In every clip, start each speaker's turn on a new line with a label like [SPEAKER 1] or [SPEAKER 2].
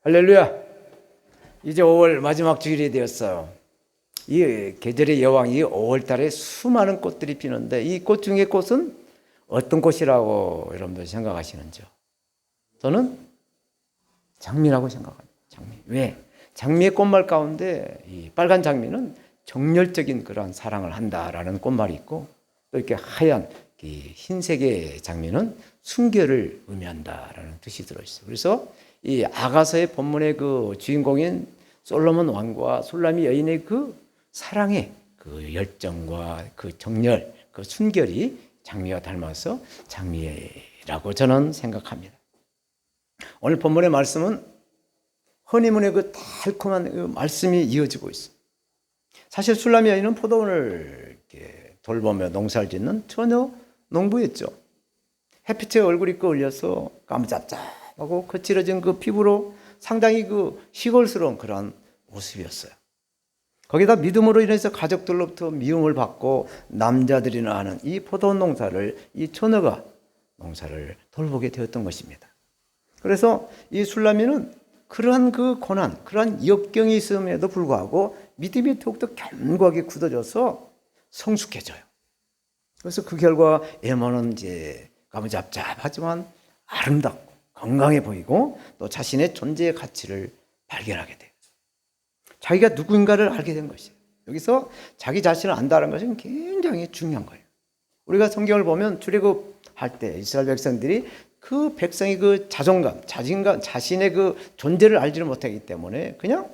[SPEAKER 1] 할렐루야! 이제 5월 마지막 주일이 되었어요. 이 계절의 여왕, 이 5월 달에 수많은 꽃들이 피는데 이 꽃 중에 꽃은 어떤 꽃이라고 여러분들 생각하시는지요? 저는 장미라고 생각합니다. 장미. 왜? 장미의 꽃말 가운데 이 빨간 장미는 정열적인 그러한 사랑을 한다라는 꽃말이 있고, 또 이렇게 하얀 이 흰색의 장미는 순결을 의미한다라는 뜻이 들어있어요. 그래서 이 아가서의 본문의 그 주인공인 솔로몬 왕과 술라미 여인의 그 사랑의 그 열정과 그 정열, 그 순결이 장미와 닮아서 장미라고 저는 생각합니다. 오늘 본문의 말씀은 허니문의 그 달콤한 그 말씀이 이어지고 있어요. 사실 술라미 여인은 포도원을 이렇게 돌보며 농사를 짓는 처녀 농부였죠. 햇빛에 얼굴이 끌려서 까무잡잡하고 거칠어진 그 피부로 상당히 그 시골스러운 그런 모습이었어요. 거기다 믿음으로 인해서 가족들로부터 미움을 받고 남자들이나 하는 이 포도원 농사를 이 처녀가 농사를 돌보게 되었던 것입니다. 그래서 이 술라미는 그러한 그 고난, 그러한 역경이 있음에도 불구하고 믿음이 더욱더 견고하게 굳어져서 성숙해져요. 그래서 그 결과 에머는 이제 까무잡잡하지만 아름답고 건강해 보이고 또 자신의 존재의 가치를 발견하게 돼요. 자기가 누구인가를 알게 된 것이에요. 여기서 자기 자신을 안다는 것은 굉장히 중요한 거예요. 우리가 성경을 보면 출애굽할 때 이스라엘 백성들이 그 백성의 그 자존감, 자신감, 자신의 그 존재를 알지를 못하기 때문에 그냥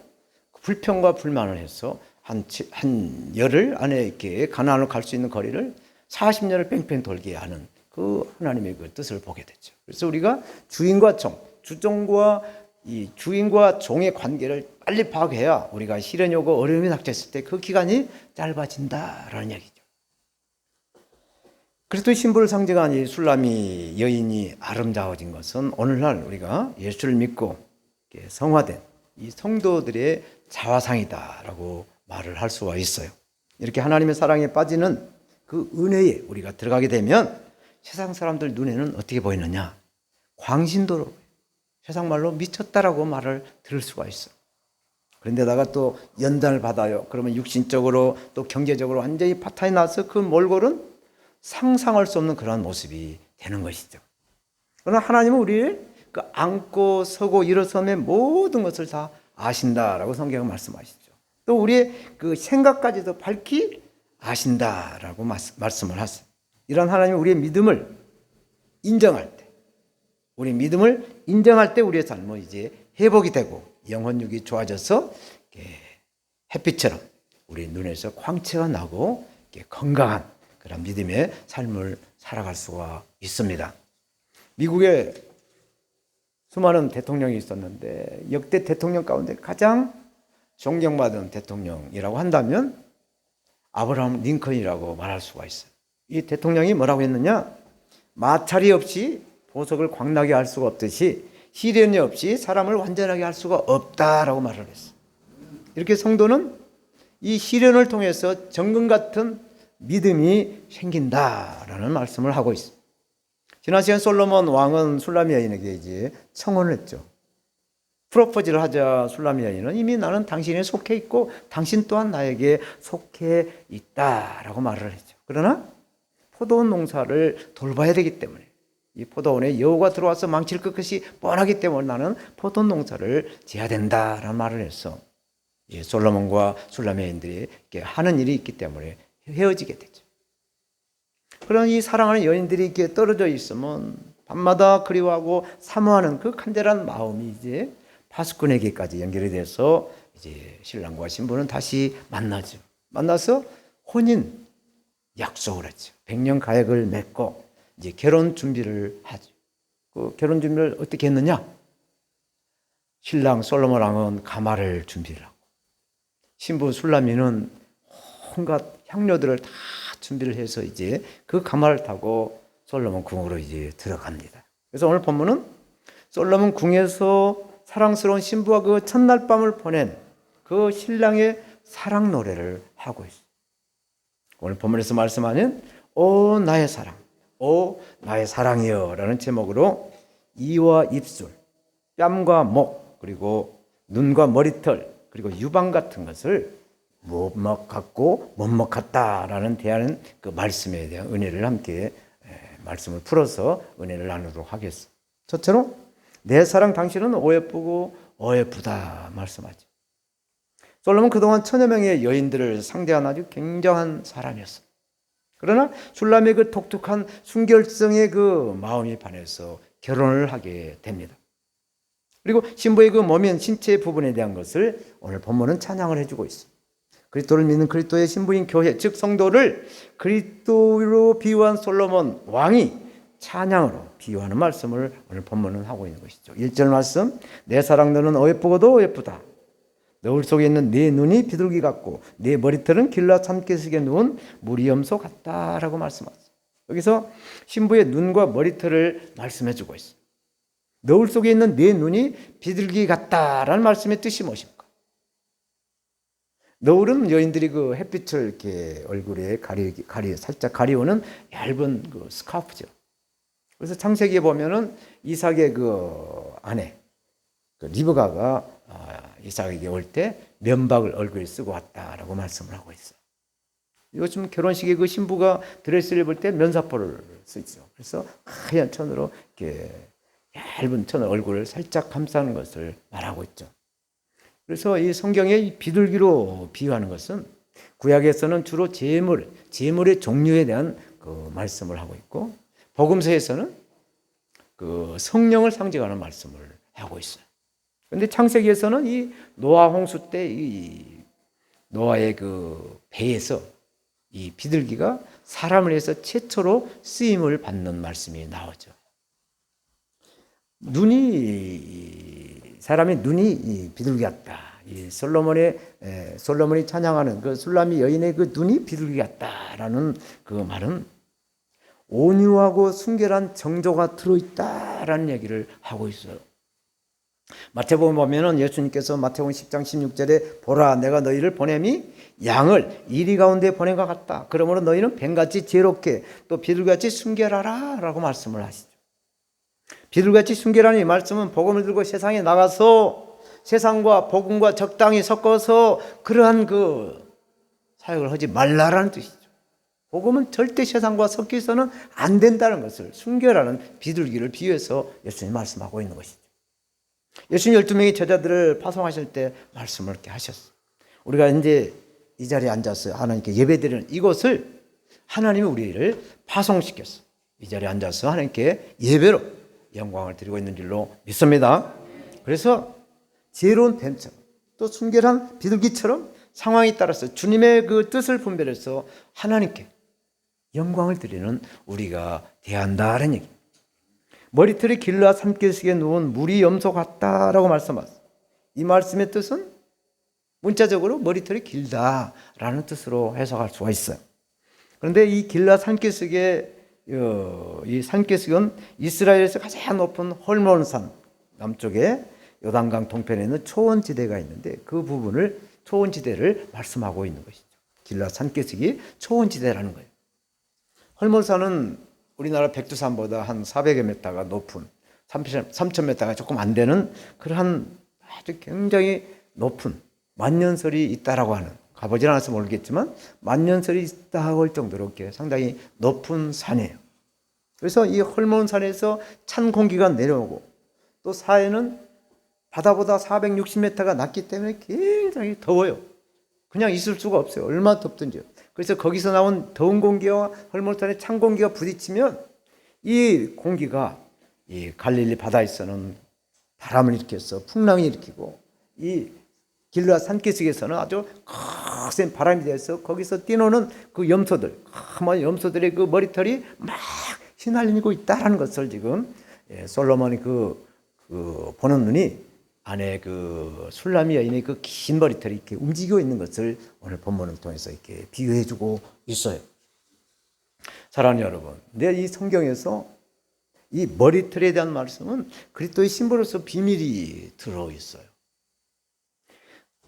[SPEAKER 1] 불평과 불만을 해서 한 열흘 안에 이렇게 가나안으로 갈 수 있는 거리를 40년을 뺑뺑 돌게 하는 그 하나님의 그 뜻을 보게 됐죠. 그래서 우리가 주인과 종, 주종과 이 주인과 종의 관계를 빨리 파악해야 우리가 시련이 오고 어려움이 닥쳤을 때 그 기간이 짧아진다라는 얘기죠. 그리스도의 신부를 상징한 이 술라미 여인이 아름다워진 것은 오늘날 우리가 예수를 믿고 성화된 이 성도들의 자화상이다라고 말을 할 수가 있어요. 이렇게 하나님의 사랑에 빠지는 그 은혜에 우리가 들어가게 되면 세상 사람들 눈에는 어떻게 보이느냐? 광신도로, 세상 말로 미쳤다라고 말을 들을 수가 있어. 그런데다가 또 연단을 받아요. 그러면 육신적으로 또 경제적으로 완전히 파탄이 나서 그 몰골은 상상할 수 없는 그런 모습이 되는 것이죠. 그러나 하나님은 우리를 그 앉고 서고 일어섬의 모든 것을 다 아신다라고 성경은 말씀하시죠. 또 우리의 그 생각까지도 밝히 아신다라고 말씀을 하세요. 이런 하나님은 우리의 믿음을 인정할 때, 우리 믿음을 인정할 때 우리의 삶은 이제 회복이 되고 영혼육이 좋아져서 햇빛처럼 우리 눈에서 광채가 나고 건강한 그런 믿음의 삶을 살아갈 수가 있습니다. 미국에 수많은 대통령이 있었는데 역대 대통령 가운데 가장 존경받은 대통령이라고 한다면 아브라함 링컨이라고 말할 수가 있어요. 이 대통령이 뭐라고 했느냐? 마찰이 없이 보석을 광나게 할 수가 없듯이 시련이 없이 사람을 완전하게 할 수가 없다라고 말을 했어요. 이렇게 성도는 이 시련을 통해서 정금 같은 믿음이 생긴다라는 말씀을 하고 있습니다. 지난 시간 솔로몬 왕은 술라미 여인에게 이제 청혼을 했죠. 프로포즈를 하자 술라미 여인은 이미 나는 당신에 속해 있고 당신 또한 나에게 속해 있다라고 말을 했죠. 그러나 포도원 농사를 돌봐야 되기 때문에 이 포도원에 여우가 들어와서 망칠 것이 뻔하기 때문에 나는 포도원 농사를 지어야 된다라는 말을 했어. 솔로몬과 술라미 여인들이 하는 일이 있기 때문에 헤어지게 되죠. 그런 이 사랑하는 여인들이 이렇게 떨어져 있으면 밤마다 그리워하고 사모하는 그 간절한 마음이 이제 파수꾼에게까지 연결이 돼서 이제 신랑과 신부는 다시 만나죠. 만나서 혼인 약속을 했죠. 100년 가약을 맺고 이제 결혼 준비를 하죠. 그 결혼 준비를 어떻게 했느냐? 신랑 솔로몬 왕은 가마를 준비를 하고 신부 술라미는 온갖 향료들을 다 준비를 해서 이제 그 가마를 타고 솔로몬 궁으로 이제 들어갑니다. 그래서 오늘 본문은 솔로몬 궁에서 사랑스러운 신부와 그 첫날 밤을 보낸 그 신랑의 사랑 노래를 하고 있어요. 오늘 본문에서 말씀하는 오 나의 사랑, 오 나의 사랑이여 라는 제목으로 이와 입술, 뺨과 목, 그리고 눈과 머리털, 그리고 유방 같은 것을 못먹 같고 못먹 같다라는 대하는 그 말씀에 대한 은혜를 함께 말씀을 풀어서 은혜를 나누도록 하겠습니다. 첫째로 내 사랑 당신은 어예쁘고 어예쁘다 말씀하죠. 솔로몬은 그동안 천여 명의 여인들을 상대한 아주 굉장한 사람이었어요. 그러나 슐람의 그 독특한 순결성의 그 마음이 반해서 결혼을 하게 됩니다. 그리고 신부의 그 몸인 신체 부분에 대한 것을 오늘 본문은 찬양을 해주고 있습니다. 그리스도를 믿는 그리스도의 신부인 교회, 즉 성도를 그리스도로 비유한 솔로몬 왕이 찬양으로 비유하는 말씀을 오늘 본문은 하고 있는 것이죠. 1절 말씀, 내 사랑 너는 어예쁘고도 어예쁘다. 너울 속에 있는 네 눈이 비둘기 같고 네 머리털은 길라 참깨석에 누운 무리염소 같다라고 말씀하셨어요. 여기서 신부의 눈과 머리털을 말씀해 주고 있어요. 너울 속에 있는 네 눈이 비둘기 같다라는 말씀의 뜻이 무엇입니까? 너울은 여인들이 그 햇빛을 이렇게 얼굴에 살짝 가리우는 얇은 그 스카프죠. 그래서 창세기에 보면은 이삭의 그 아내 그 리브가가 이삭에게 올 때 면박을 얼굴에 쓰고 왔다라고 말씀을 하고 있어요. 요즘 결혼식에 그 신부가 드레스를 입을 때 면사포를 쓰죠. 그래서 하얀 천으로 이렇게 얇은 천으로 얼굴을 살짝 감싸는 것을 말하고 있죠. 그래서 이 성경의 비둘기로 비유하는 것은 구약에서는 주로 제물의 종류에 대한 그 말씀을 하고 있고 복음서에서는 그 성령을 상징하는 말씀을 하고 있어요. 그런데 창세기에서는 이 노아 홍수 때 이 노아의 그 배에서 이 비둘기가 사람을 위해서 최초로 쓰임을 받는 말씀이 나오죠. 사람의 눈이 비둘기 같다. 이 솔로몬이 찬양하는 그 술람이 여인의 그 눈이 비둘기 같다라는 그 말은 온유하고 순결한 정조가 들어있다라는 얘기를 하고 있어요. 마태복음 보면은 예수님께서 마태복음 10장 16절에 보라 내가 너희를 보냄이 양을 이리 가운데 보낸 것 같다. 그러므로 너희는 뱀같이 지혜롭게 또 비둘기같이 순결하라 라고 말씀을 하시죠. 비둘기같이 순결하는 이 말씀은 복음을 들고 세상에 나가서 세상과 복음과 적당히 섞어서 그러한 그 사역을 하지 말라라는 뜻이죠. 복음은 절대 세상과 섞여서는 안 된다는 것을 순결하는 비둘기를 비유해서 예수님이 말씀하고 있는 것이죠. 예수님 12명의 제자들을 파송하실 때 말씀을 이렇게 하셨어요. 우리가 이제 이 자리에 앉아서 하나님께 예배드리는 이곳을 하나님이 우리를 파송시켰어요. 이 자리에 앉아서 하나님께 예배로 영광을 드리고 있는 줄로 믿습니다. 그래서 지혜로운 뱀처럼 또 순결한 비둘기처럼 상황에 따라서 주님의 그 뜻을 분별해서 하나님께 영광을 드리는 우리가 돼야 한다는 얘기. 머리털이 길라 산기슭에 누운 무리 염소 같다라고 말씀하셨어요. 이 말씀의 뜻은 문자적으로 머리털이 길다라는 뜻으로 해석할 수가 있어요. 그런데 이 길라 산기슭의 이 산기슭은 이스라엘에서 가장 높은 헐몬산 남쪽에 요단강 동편에 있는 초원지대가 있는데 그 부분을 초원지대를 말씀하고 있는 것이죠. 길라 산기슭이 초원지대라는 거예요. 헐몬산은 우리나라 백두산보다 한 400여 미터가 높은 3,000m가 조금 안 되는 그러한 아주 굉장히 높은 만년설이 있다라고 하는, 가보질 않아서 모르겠지만 만년설이 있다고 할 정도로 이렇게 상당히 높은 산이에요. 그래서 이 헐몬산에서 찬 공기가 내려오고 또 사해는 바다보다 460m가 낮기 때문에 굉장히 더워요. 그냥 있을 수가 없어요. 얼마나 덥든지요. 그래서 거기서 나온 더운 공기와 헐몬산의 찬 공기가 부딪히면 이 공기가 이 갈릴리 바다에서는 바람을 일으켜서 풍랑을 일으키고 이 길라 산기슭에서는 아주 거센 바람이 돼서 거기서 뛰노는 그 염소들, 가만 염소들의 그 머리털이 막 휘날리고 있다라는 것을 지금 솔로몬이 그 보는 눈이 안에 그 술람이 여인의 그 긴 머리털이 이렇게 움직이고 있는 것을 오늘 본문을 통해서 이렇게 비유해주고 있어요. 사랑하는 여러분, 근데 이 성경에서 이 머리털에 대한 말씀은 그리스도의 심보로서 비밀이 들어있어요.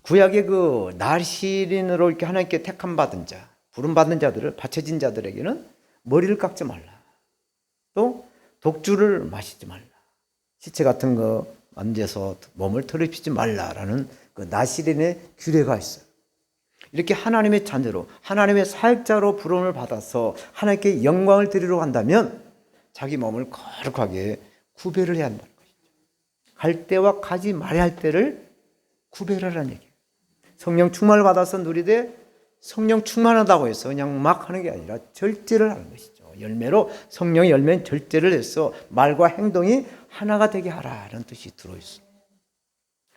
[SPEAKER 1] 구약의 그 나시린으로 이렇게 하나님께 택함 받은 자, 부름 받는 자들을 바쳐진 자들에게는 머리를 깎지 말라. 또 독주를 마시지 말라. 시체 같은 거 만져서 몸을 더럽히지 말라라는 그 나시린의 규례가 있어요. 이렇게 하나님의 자녀로, 하나님의 사역자로 부름을 받아서 하나님께 영광을 드리러 간다면 자기 몸을 거룩하게 구별을 해야 한다는 것이죠. 갈 때와 가지 말아야 할 때를 구별하라는 얘기예요. 성령 충만을 받아서 누리되 성령 충만하다고 해서 그냥 막 하는 게 아니라 절제를 하는 것이죠. 열매로 성령의 열매는 절제를 해서 말과 행동이 하나가 되게 하라는 뜻이 들어있어요.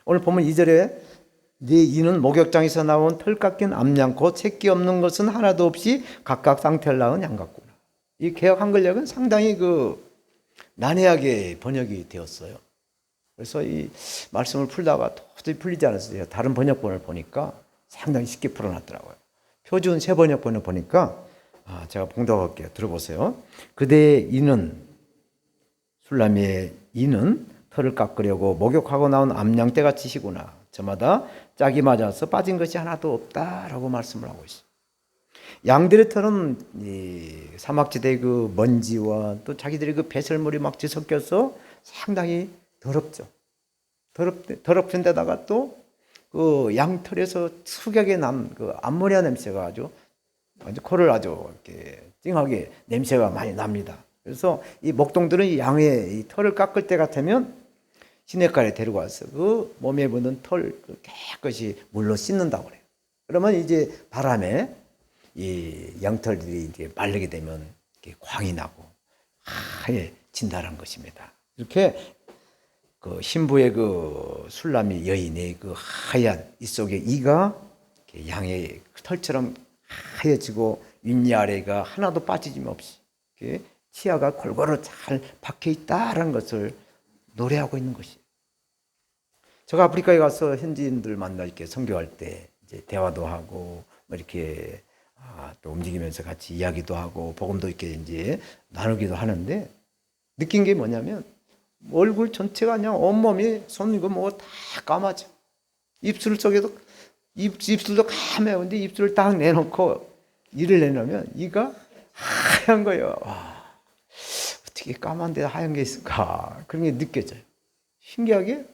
[SPEAKER 1] 오늘 보면 2절에 네 이는 목욕장에서 나온 털 깎인 암양 곧 새끼 없는 것은 하나도 없이 각각 쌍태를 낳은 양 같구나. 이 개역 한글역은 상당히 난해하게 번역이 되었어요. 그래서 이 말씀을 풀다가 도저히 풀리지 않았어요. 다른 번역본을 보니까 상당히 쉽게 풀어놨더라고요. 표준 새 번역본을 보니까 제가 봉독할게요. 들어보세요. 그대의 이는, 술라미의 이는 털을 깎으려고 목욕하고 나온 암양떼 같이시구나. 저마다 짝이 맞아서 빠진 것이 하나도 없다라고 말씀을 하고 있어요. 양들의 털은 이 사막지대의 그 먼지와 또 자기들의 그 배설물이 막 뒤섞여서 상당히 더럽죠. 더럽은 데다가 또 그 양털에서 특유하게 난 그 암모니아 냄새가 아주 코를 아주 이렇게 찡하게 냄새가 많이 납니다. 그래서 이 목동들은 이 양의 이 털을 깎을 때 같으면 시냇가에 데리고 와서 그 몸에 묻은 털 깨끗이 물로 씻는다고 그래요. 그러면 이제 바람에 이 양털들이 이제 마르게 되면 이렇게 광이 나고 하얘진다는 것입니다. 이렇게 그 신부의 그 술라미 여인의 그 하얀 이 속에 이가 양의 털처럼 하얘지고 윗니아래가 하나도 빠지짐 없이 치아가 골고루 잘 박혀 있다라는 것을 노래하고 있는 것이에요. 제가 아프리카에 가서 현지인들 만나 이렇게 선교할 때 이제 대화도 하고 뭐 이렇게 또 움직이면서 같이 이야기도 하고 복음도 이렇게 이제 나누기도 하는데 느낀 게 뭐냐면 얼굴 전체가 그냥 온몸이 손 이거 뭐 다 까마져. 입술 속에도 입술도 까매요. 근데 입술을 딱 내놓고 이를 내놓으면 이가 하얀 거예요. 와, 어떻게 까만데 하얀 게 있을까? 그런 게 느껴져요. 신기하게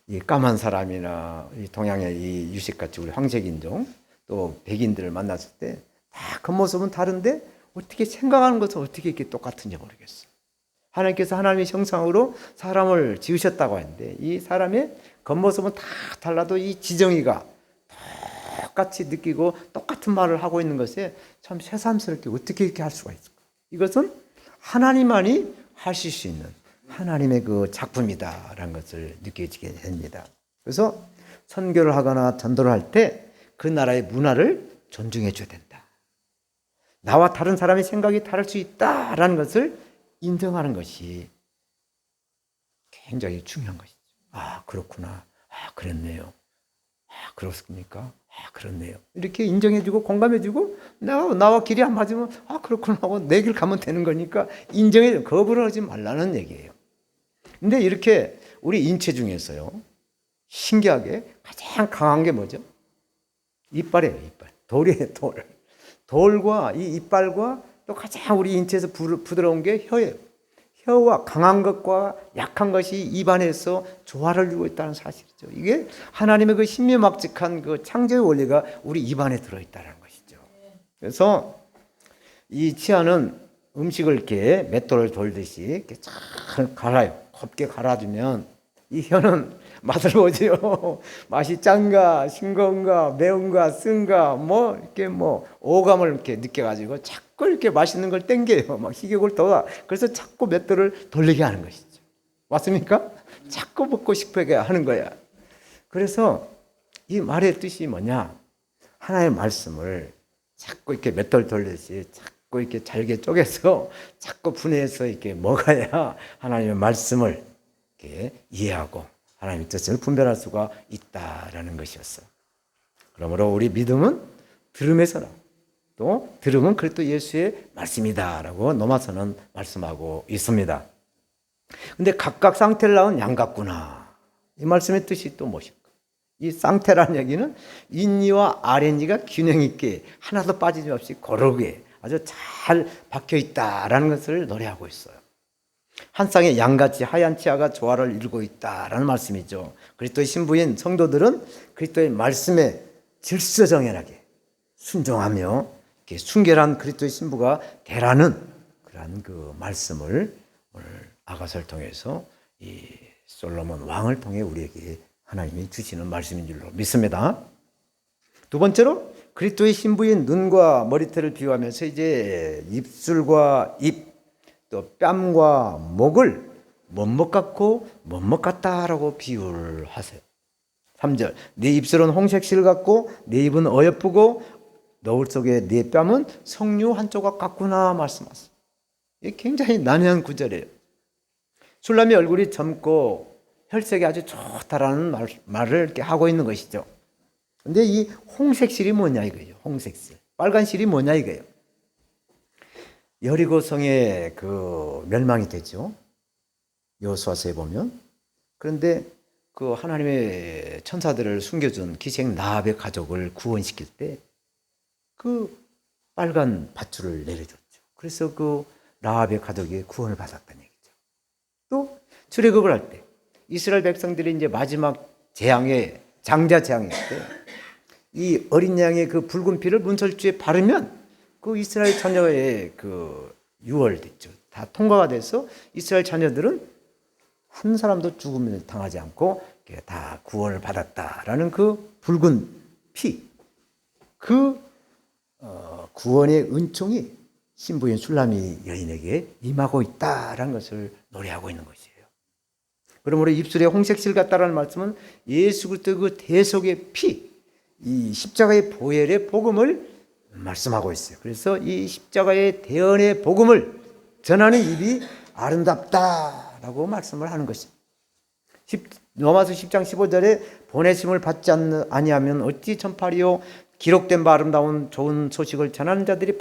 [SPEAKER 1] 이 까만 사람이나 이 동양의 이 유색같이 우리 황색인종 또 백인들을 만났을 때 다 겉모습은 다른데 어떻게 생각하는 것은 어떻게 이렇게 똑같은지 모르겠어요. 하나님께서 하나님의 형상으로 사람을 지으셨다고 하는데 이 사람의 겉모습은 다 달라도 이 지정이가 똑같이 느끼고 똑같은 말을 하고 있는 것에 참 새삼스럽게 어떻게 이렇게 할 수가 있을까? 이것은 하나님만이 하실 수 있는 하나님의 그 작품이다라는 것을 느껴지게 됩니다. 그래서 선교를 하거나 전도를 할 때 그 나라의 문화를 존중해 줘야 된다. 나와 다른 사람의 생각이 다를 수 있다라는 것을 인정하는 것이 굉장히 중요한 것이죠. 아, 그렇구나. 아, 그랬네요. 아, 그렇습니까? 아, 그렇네요. 이렇게 인정해주고 공감해주고 나와 길이 안 맞으면 아, 그렇구나 하고 내 길 가면 되는 거니까 인정해, 거부를 하지 말라는 얘기예요. 근데 이렇게 우리 인체 중에서요, 신기하게 가장 강한 게 뭐죠? 이빨이에요, 이빨. 돌이에요, 돌. 돌과 이 이빨과 또 가장 우리 인체에서 부드러운 게 혀예요. 혀와 강한 것과 약한 것이 입안에서 조화를 이루고 있다는 사실이죠. 이게 하나님의 그 신묘막직한 그 창조의 원리가 우리 입안에 들어있다는 것이죠. 그래서 이 치아는 음식을 이렇게 맷돌을 돌듯이 이렇게 잘 갈아요. 곱게 갈아주면 이 혀는 맛을 보지요. 맛이 짠가, 싱거운가, 매운가, 쓴가, 뭐 이렇게 뭐 오감을 이렇게 느껴가지고 자꾸 이렇게 맛있는 걸 땡겨요. 막 식욕을 돋아. 그래서 자꾸 맷돌을 돌리게 하는 것이죠. 맞습니까? 자꾸 먹고 싶게 하는 거야. 그래서 이 말의 뜻이 뭐냐? 하나의 말씀을 자꾸 이렇게 맷돌 돌리듯이 자꾸 이렇게 잘게 쪼개서 자꾸 분해해서 이렇게 먹어야 하나님의 말씀을 이렇게 이해하고 하나님의 뜻을 분별할 수가 있다라는 것이었어요. 그러므로 우리 믿음은 들음에서 나옵니다. 또 들음은 그리스도 예수의 말씀이다라고 로마서는 말씀하고 있습니다. 근데 각각 쌍태를 낳은 양 같구나. 이 말씀의 뜻이 또 무엇일까? 이 쌍태라는 얘기는 윗니와 아랫니가 균형 있게 하나도 빠짐없이 고르게 아주 잘 박혀 있다라는 것을 노래하고 있어요. 한 쌍의 양같이 하얀 치아가 조화를 이루고 있다라는 말씀이죠. 그리스도의 신부인 성도들은 그리스도의 말씀에 질서정연하게 순종하며 이렇게 순결한 그리스도의 신부가 되라는 그러한 그 말씀을 오늘 아가서를 통해서 이 솔로몬 왕을 통해 우리에게 하나님이 주시는 말씀인 줄로 믿습니다. 두 번째로 그리스도의 신부인 눈과 머리털을 비유하면서 이제 입술과 입, 또 뺨과 목을 못먹 같고 못먹 같다라고 비유를 하세요. 3절, 네 입술은 홍색실 같고 네 입은 어여쁘고 너울 속에 네 뺨은 석류 한 조각 같구나 말씀하세요. 이게 굉장히 난해한 구절이에요. 술람이 얼굴이 젊고 혈색이 아주 좋다라는 말을 이렇게 하고 있는 것이죠. 근데 이 홍색실이 뭐냐 이거예요. 홍색실. 빨간실이 뭐냐 이거예요. 여리고성에 그 멸망이 되죠. 여호수아서에 보면. 그런데 그 하나님의 천사들을 숨겨준 기생 라합의 가족을 구원시킬 때 그 빨간 밧줄을 내려줬죠. 그래서 그 라합의 가족이 구원을 받았다는 얘기죠. 또 출애굽을 할 때 이스라엘 백성들이 이제 마지막 재앙에 장자 재앙일 때 이 어린 양의 그 붉은 피를 문설주에 바르면 그 이스라엘 자녀의 그 유월됐죠. 다 통과가 돼서 이스라엘 자녀들은 한 사람도 죽음을 당하지 않고 다 구원을 받았다라는 그 붉은 피, 그 구원의 은총이 신부인 술라미 여인에게 임하고 있다라는 것을 노래하고 있는 것이에요. 그러므로 입술에 홍색실 같다라는 말씀은 예수 그리스도의 그 대속의 피, 이 십자가의 보혈의 복음을 말씀하고 있어요. 그래서 이 십자가의 대언의 복음을 전하는 입이 아름답다라고 말씀을 하는 것입니다. 로마서 10장 15절에 보내심을 받지 아니하면 어찌 전파리요, 기록된 바 아름다운 좋은 소식을 전하는 자들이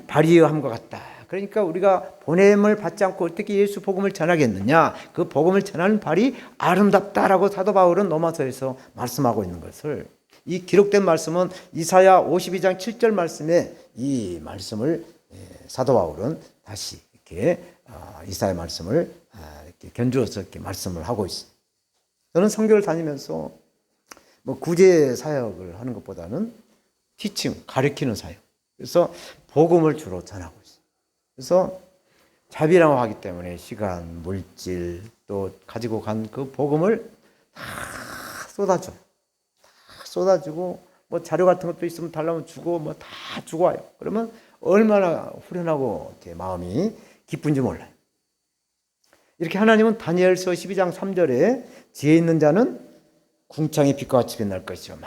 [SPEAKER 1] 발이함과 같다. 그러니까 우리가 보냄을 받지 않고 어떻게 예수 복음을 전하겠느냐, 그 복음을 전하는 발이 아름답다라고 사도 바울은 로마서에서 말씀하고 있는 것을, 이 기록된 말씀은 이사야 52장 7절 말씀에 이 말씀을 사도 바울은 다시 이렇게 이사야 말씀을 이렇게 견주어서 이렇게 말씀을 하고 있어요. 저는 선교를 다니면서 뭐 구제 사역을 하는 것보다는 티칭, 가르치는 사역. 그래서 복음을 주로 전하고 있어요. 그래서 자비랑하기 때문에 시간, 물질, 또 가지고 간 그 복음을 다 쏟아줘요. 다 쏟아주고 뭐 자료 같은 것도 있으면 달라면 주고 뭐 다 주고 와요. 그러면 얼마나 후련하고 이렇게 마음이 기쁜지 몰라요. 이렇게 하나님은 다니엘서 12장 3절에 지혜 있는 자는 궁창의 빛과 같이 빛날 것이요,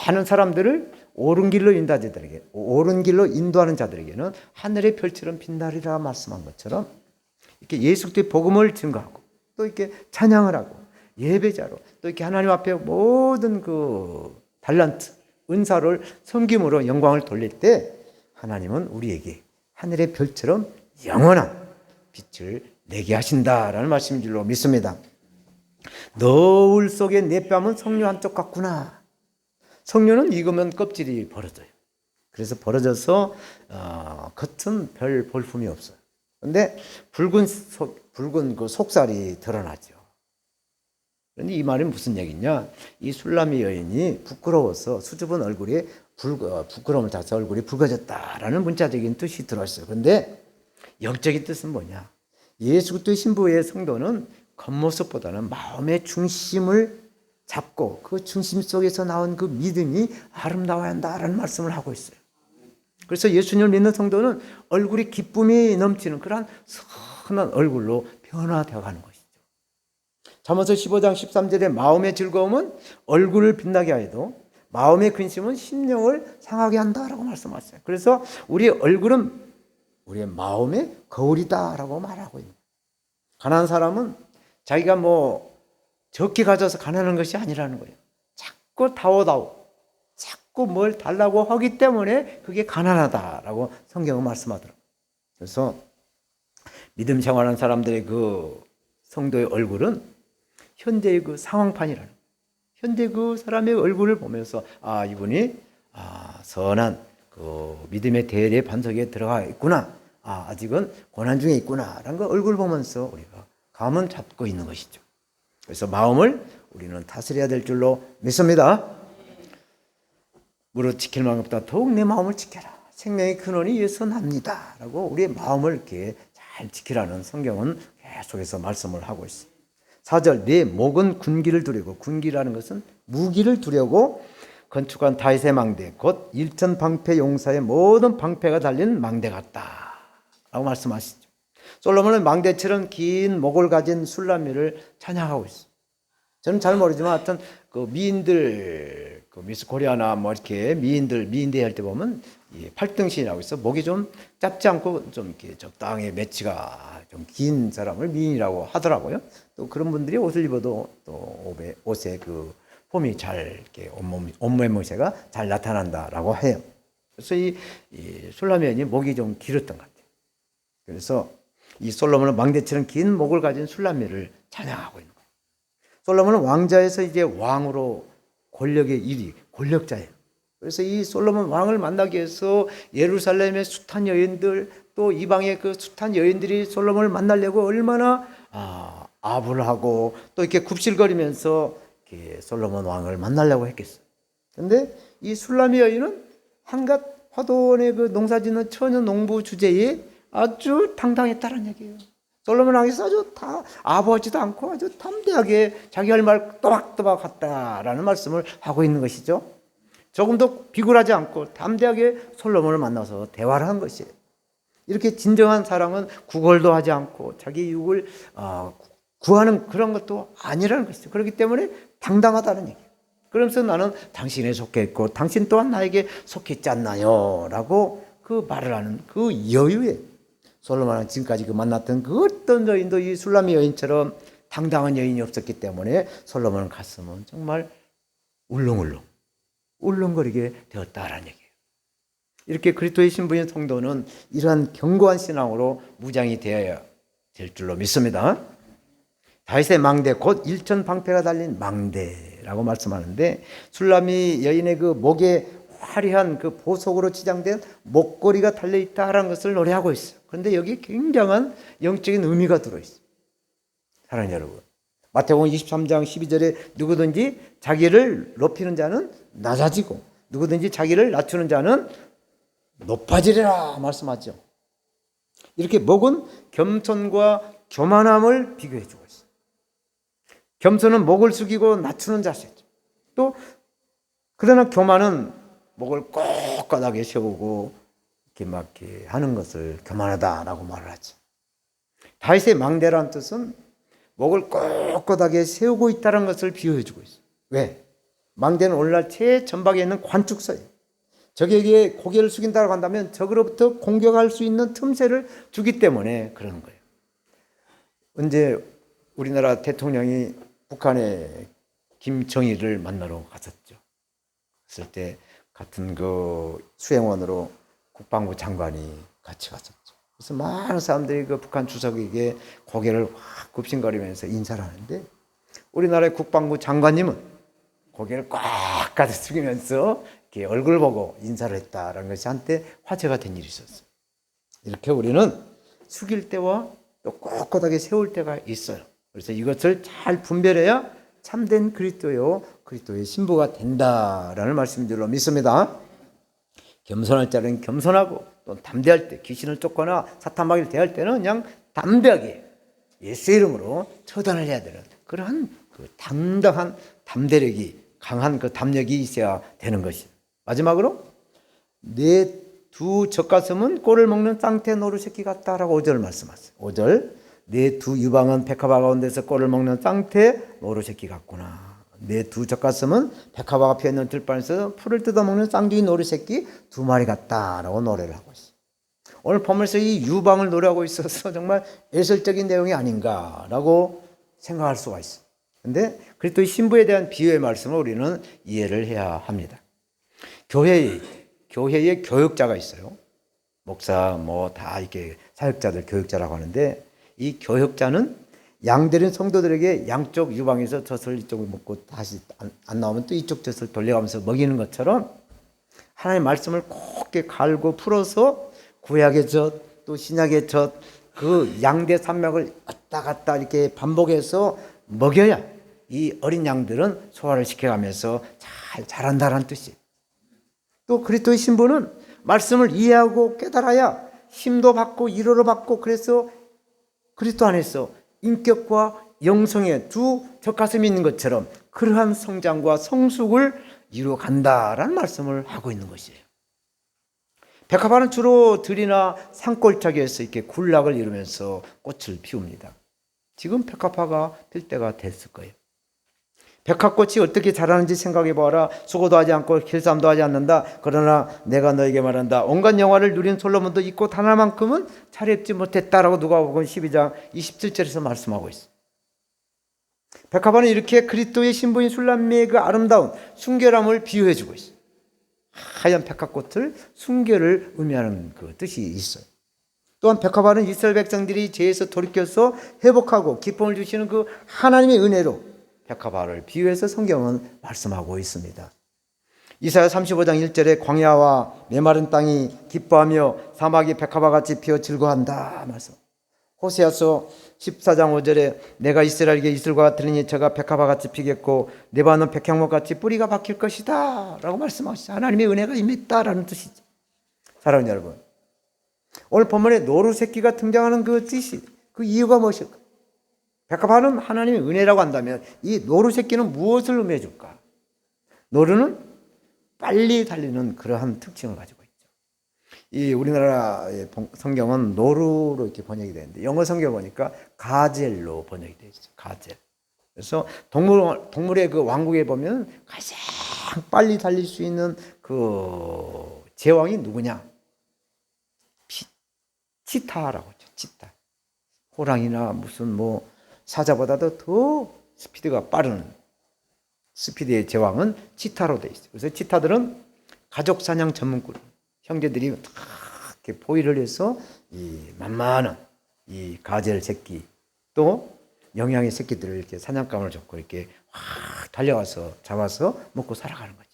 [SPEAKER 1] 많은 사람들을 옳은 길로 인도하는 자들에게는 하늘의 별처럼 빛나리라 말씀한 것처럼, 이렇게 예수 그리스도의 복음을 증거하고 또 이렇게 찬양을 하고 예배자로 또 이렇게 하나님 앞에 모든 그 달란트, 은사를 섬김으로 영광을 돌릴 때 하나님은 우리에게 하늘의 별처럼 영원한 빛을 내게 하신다라는 말씀인 줄로 믿습니다. 너울 속에 내 뺨은 석류 한쪽 같구나. 석류는 익으면 껍질이 벌어져요. 그래서 벌어져서 겉은 별 볼품이 없어요. 그런데 붉은 그 속살이 드러나죠. 그런데 이 말이 무슨 얘기냐? 이 술라미 여인이 부끄러워서 수줍은 얼굴에 부끄러움을 타서 얼굴이 붉어졌다라는 문자적인 뜻이 들어있어요. 그런데 영적인 뜻은 뭐냐? 예수 그리스도의 신부의 성도는 겉모습보다는 마음의 중심을 잡고 그 중심 속에서 나온 그 믿음이 아름다워야 한다라는 말씀을 하고 있어요. 그래서 예수님을 믿는 성도는 얼굴이 기쁨이 넘치는 그러한 선한 얼굴로 변화되어 가는 것이죠. 잠언서 15장 13절에 마음의 즐거움은 얼굴을 빛나게 하여도 마음의 근심은 심령을 상하게 한다라고 말씀하셨어요. 그래서 우리의 얼굴은 우리의 마음의 거울이다라고 말하고 있는 거예요. 가난한 사람은 자기가 뭐 적게 가져서 가난한 것이 아니라는 거예요. 자꾸 다오다오, 자꾸 뭘 달라고 하기 때문에 그게 가난하다라고 성경은 말씀하더라고요. 그래서 믿음 생활하는 사람들의 그 성도의 얼굴은 현재의 그 상황판이라는 거예요. 현재 그 사람의 얼굴을 보면서 이분이 선한 그 믿음의 대열의 반석에 들어가 있구나 아직은 고난 중에 있구나라는 거 얼굴 보면서 우리가 감은 잡고 있는 것이죠. 그래서 마음을 우리는 다스려야 될 줄로 믿습니다. 무릇 지킬 만큼보다 더욱 내 마음을 지켜라. 생명의 근원이 이에서 납니다. 라고 우리의 마음을 이렇게 잘 지키라는 성경은 계속해서 말씀을 하고 있어요. 4절, 내 목은 군기를 두려고, 군기라는 것은 무기를 두려고 건축한 다윗의 망대, 곧 일천방패 용사의 모든 방패가 달린 망대 같다. 라고 말씀하시죠. 솔로몬은 망대처럼 긴 목을 가진 술람미를 찬양하고 있어요. 저는 잘 모르지만 하여튼 그 미인들, 그 미스 코리아나 뭐 이렇게 미인대 할 때 보면 이 팔등신이라고 있어. 목이 좀 짧지 않고 좀 이렇게 적당히 매치가 좀 긴 사람을 미인이라고 하더라고요. 또 그런 분들이 옷을 입어도 또 옷에 그 폼이 잘 이렇게 옷매무새가 잘 나타난다라고 해요. 그래서 이 술라미 여인이 목이 좀 길었던 것 같아요. 그래서 이 솔로몬은 망대처럼 긴 목을 가진 술라미를 찬양하고 있는 거예요. 솔로몬은 왕자에서 이제 왕으로 권력의 1위, 권력자예요. 그래서 이 솔로몬 왕을 만나기 위해서 예루살렘의 숱한 여인들, 또 이방의 그 숱한 여인들이 솔로몬을 만나려고 얼마나 아부를 하고 또 이렇게 굽실거리면서 이렇게 솔로몬 왕을 만나려고 했겠어요. 그런데 이 술라미 여인은 한갓 화돈의 그 농사짓는 처녀 농부 주제에 아주 당당했다는 얘기예요. 솔로몬 왕께서 아주 다 아부하지도 않고 아주 담대하게 자기 할 말 또박또박 했다라는 말씀을 하고 있는 것이죠. 조금도 비굴하지 않고 담대하게 솔로몬을 만나서 대화를 한 것이에요. 이렇게 진정한 사랑은 구걸도 하지 않고 자기 유익을 구하는 그런 것도 아니라는 것이죠. 그렇기 때문에 당당하다는 얘기예요. 그러면서 나는 당신에 속해 있고 당신 또한 나에게 속해 있지 않나요? 라고 그 말을 하는 그 여유에 솔로몬은 지금까지 그 만났던 그 어떤 여인도 이 술라미 여인처럼 당당한 여인이 없었기 때문에 솔로몬의 가슴은 정말 울렁거리게 되었다라는 얘기예요. 이렇게 그리스도의 신부인 성도는 이러한 견고한 신앙으로 무장이 되어야 될 줄로 믿습니다. 다윗의 망대, 곧 일천방패가 달린 망대라고 말씀하는데 술라미 여인의 그 목에 화려한 그 보석으로 치장된 목걸이가 달려있다라는 것을 노래하고 있어요. 그런데 여기 굉장한 영적인 의미가 들어있어요. 사랑하는 여러분, 마태복음 23장 12절에 누구든지 자기를 높이는 자는 낮아지고 누구든지 자기를 낮추는 자는 높아지리라 말씀하죠. 이렇게 목은 겸손과 교만함을 비교해 주고 있어요. 겸손은 목을 숙이고 낮추는 자세죠. 또 그러나 교만은 목을 꼿꼿하게 세우고 이렇게 막 이렇게 하는 것을 교만하다라고 말을 하죠. 다윗의 망대라는 뜻은 목을 꼿꼿하게 세우고 있다는 것을 비유해 주고 있어요. 왜? 망대는 오늘날 최전방에 있는 관축서예요. 적에게 고개를 숙인다고 한다면 적으로부터 공격할 수 있는 틈새를 주기 때문에 그러는 거예요. 언제 우리나라 대통령이 북한의 김정일을 만나러 갔었죠. 그랬을 때 같은 그 수행원으로 국방부 장관이 같이 갔었죠. 그래서 많은 사람들이 그 북한 주석에게 고개를 확 굽신거리면서 인사를 하는데 우리나라의 국방부 장관님은 고개를 꽉 가득 숙이면서 이렇게 얼굴 보고 인사를 했다라는 것이 한때 화제가 된 일이 있었어요. 이렇게 우리는 숙일 때와 또 꼿꼿하게 세울 때가 있어요. 그래서 이것을 잘 분별해야 참된 그리스도요, 그리스도의 신부가 된다라는 말씀인 줄로 믿습니다. 겸손할 자는 겸손하고 또 담대할 때 귀신을 쫓거나 사탄마귀를 대할 때는 그냥 담대하게 예수의 이름으로 처단을 해야 되는 그러한 그 당당한 담대력이 강한 그 담력이 있어야 되는 것이. 마지막으로 내 두 젖가슴은 꼴을 먹는 쌍태 노루 새끼 같다라고 5절 말씀하세요. 5절 내 두 유방은 백합화 가운데서 꼴을 먹는 쌍태 노루 새끼 같구나. 내 두 젖가슴은 백합화가 피어있는 들판에서 풀을 뜯어먹는 쌍둥이 노루 새끼 두 마리 같다라고 노래를 하고 있어요. 오늘 보면서 이 유방을 노래하고 있어서 정말 예술적인 내용이 아닌가라고 생각할 수가 있어요. 그런데 그리스도의 신부에 대한 비유의 말씀을 우리는 이해를 해야 합니다. 교회에 교육자가 있어요. 목사 뭐 다 이렇게 사역자들 교육자라고 하는데 이 교육자는 양들인 성도들에게 양쪽 유방에서 젖을 이쪽을 먹고 다시 안 나오면 또 이쪽 젖을 돌려가면서 먹이는 것처럼 하나님의 말씀을 곱게 갈고 풀어서 구약의 젖, 또 신약의 젖, 그 양대 산맥을 왔다 갔다 이렇게 반복해서 먹여야 이 어린 양들은 소화를 시켜가면서 잘 자란다는 뜻이에요. 또 그리스도의 신부는 말씀을 이해하고 깨달아야 힘도 받고 위로를 받고, 그래서 그리스도 안에서 인격과 영성의 두 젖가슴이 있는 것처럼 그러한 성장과 성숙을 이루어간다라는 말씀을 하고 있는 것이에요. 백합화는 주로 들이나 산골짜기에서 이렇게 군락을 이루면서 꽃을 피웁니다. 지금 백합화가 필 때가 됐을 거예요. 백합꽃이 어떻게 자라는지 생각해 보아라. 수고도 하지 않고 길쌈도 하지 않는다. 그러나 내가 너에게 말한다. 온갖 영화를 누린 솔로몬도 이 꽃 하나만큼은 차렵지 못했다라고 누가복음 12장 27절에서 말씀하고 있어요. 백합화는 이렇게 그리스도의 신부인 술람미의 그 아름다운 순결함을 비유해 주고 있어요. 하얀 백합꽃을 순결을 의미하는 그 뜻이 있어요. 또한 백합화는 이스라엘 백성들이 죄에서 돌이켜서 회복하고 기쁨을 주시는 그 하나님의 은혜로 백합화를 비유해서 성경은 말씀하고 있습니다. 이사야 35장 1절에 광야와 메마른 땅이 기뻐하며 사막이 백합화같이 피어 즐거워한다 말씀. 호세아서 14장 5절에 내가 이스라엘에게 이슬과 들으니 저가 백합화같이 피겠고 레바논 백향목같이 뿌리가 박힐 것이다 라고 말씀하시죠. 하나님의 은혜가 임했다라는 뜻이죠. 사랑하는 여러분, 오늘 본문에 노루 새끼가 등장하는 그 뜻이, 그 이유가 무엇일까? 백합화는 하나님의 은혜라고 한다면 이 노루 새끼는 무엇을 의미해 줄까? 노루는 빨리 달리는 그러한 특징을 가지고 있죠. 이 우리나라 성경은 노루로 이렇게 번역이 되는데 영어 성경 보니까 가젤로 번역이 되어 있어요. 가젤. 그래서 동물의 그 왕국에 보면 가장 빨리 달릴 수 있는 그 제왕이 누구냐? 치타라고 하죠. 치타. 호랑이나 무슨 뭐 사자보다도 더 스피드가 빠른 스피드의 제왕은 치타로 되어 있어요. 그래서 치타들은 가족 사냥 전문꾼, 형제들이 이렇게 포위를 해서 이 만만한 이 가젤 새끼 또 영양의 새끼들을 이렇게 사냥감을 줬고 이렇게 확 달려와서 잡아서 먹고 살아가는 거죠.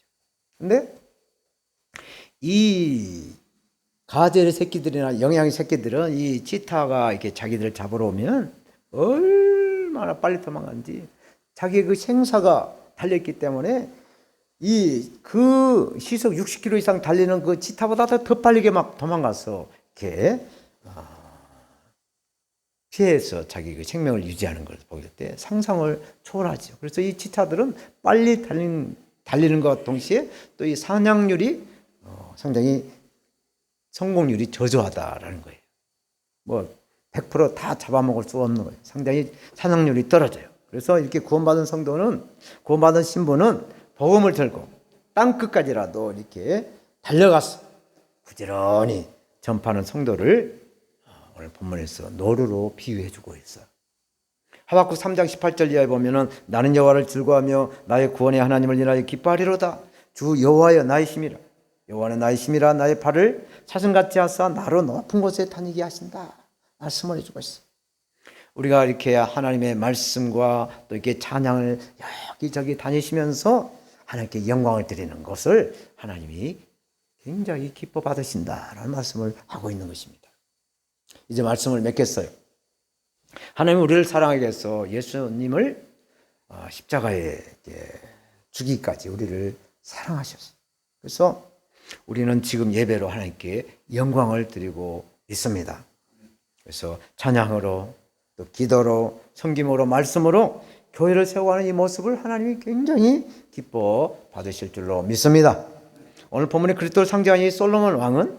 [SPEAKER 1] 근데 이 가젤의 새끼들이나 영양의 새끼들은 이 치타가 이렇게 자기들을 잡으러 오면 얼마나 빨리 도망가는지, 자기 그 생사가 달렸기 때문에 이 그 시속 60km 이상 달리는 그 치타보다 더 빠르게 막 도망가서 이렇게 피해서 자기 그 생명을 유지하는 걸 보일 때 상상을 초월하죠. 그래서 이 치타들은 빨리 달리는 것과 동시에 또 이 사냥률이 상당히 성공률이 저조하다라는 거예요. 뭐 100% 다 잡아먹을 수 없는 거예요. 상당히 사냥률이 떨어져요. 그래서 이렇게 구원받은 성도는, 구원받은 신부는 복음을 들고 땅 끝까지라도 이렇게 달려가서 부지런히 전파하는 성도를 오늘 본문에서 노루로 비유해주고 있어요. 하박국 3장 18절 이하에 보면은 나는 여호와를 즐거워하며 나의 구원의 하나님을 인하여 기뻐하리로다. 주 여호와여 나의 힘이라. 여호와는 나의 힘이라. 나의 발을 사슴같이 하사 나로 높은 곳에 다니게 하신다. 말씀을 해주고 있어요. 우리가 이렇게 하나님의 말씀과 또 이렇게 찬양을 여기저기 다니시면서 하나님께 영광을 드리는 것을 하나님이 굉장히 기뻐 받으신다라는 말씀을 하고 있는 것입니다. 이제 말씀을 맺겠어요. 하나님은 우리를 사랑하기 위해서 예수님을 십자가에 죽이기까지 우리를 사랑하셨어요. 그래서 우리는 지금 예배로 하나님께 영광을 드리고 있습니다. 그래서 찬양으로 또 기도로 섬김으로 말씀으로 교회를 세워가는 이 모습을 하나님이 굉장히 기뻐 받으실 줄로 믿습니다. 오늘 본문에 그리스도를 상징하는 이 솔로몬 왕은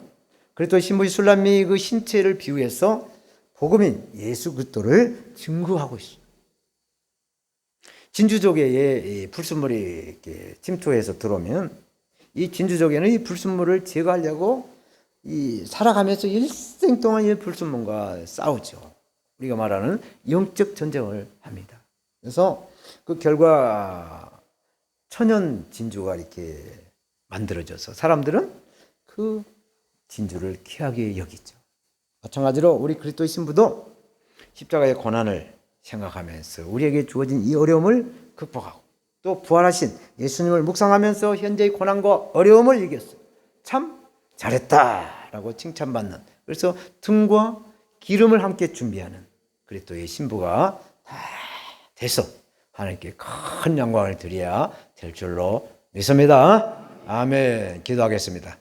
[SPEAKER 1] 그리스도의 신부인 술람미 그 신체를 비유해서 복음인 예수 그리스도를 증거하고 있어요. 진주조개에 불순물이 이렇게 침투해서 들어오면 이 진주조개는 이 불순물을 제거하려고 살아가면서 일생 동안 이 불순물과 싸우죠. 우리가 말하는 영적 전쟁을 합니다. 그래서 그 결과 천연 진주가 이렇게 만들어져서 사람들은 그 진주를 귀하게 여기죠. 마찬가지로 우리 그리스도의 신부도 십자가의 고난을 생각하면서 우리에게 주어진 이 어려움을 극복하고 또 부활하신 예수님을 묵상하면서 현재의 고난과 어려움을 이겼어요. 참 잘했다라고 칭찬받는 그래서 등과 기름을 함께 준비하는 그리스도의 신부가 다 돼서 하나님께 큰 영광을 드려야 될 줄로 믿습니다. 아멘. 기도하겠습니다.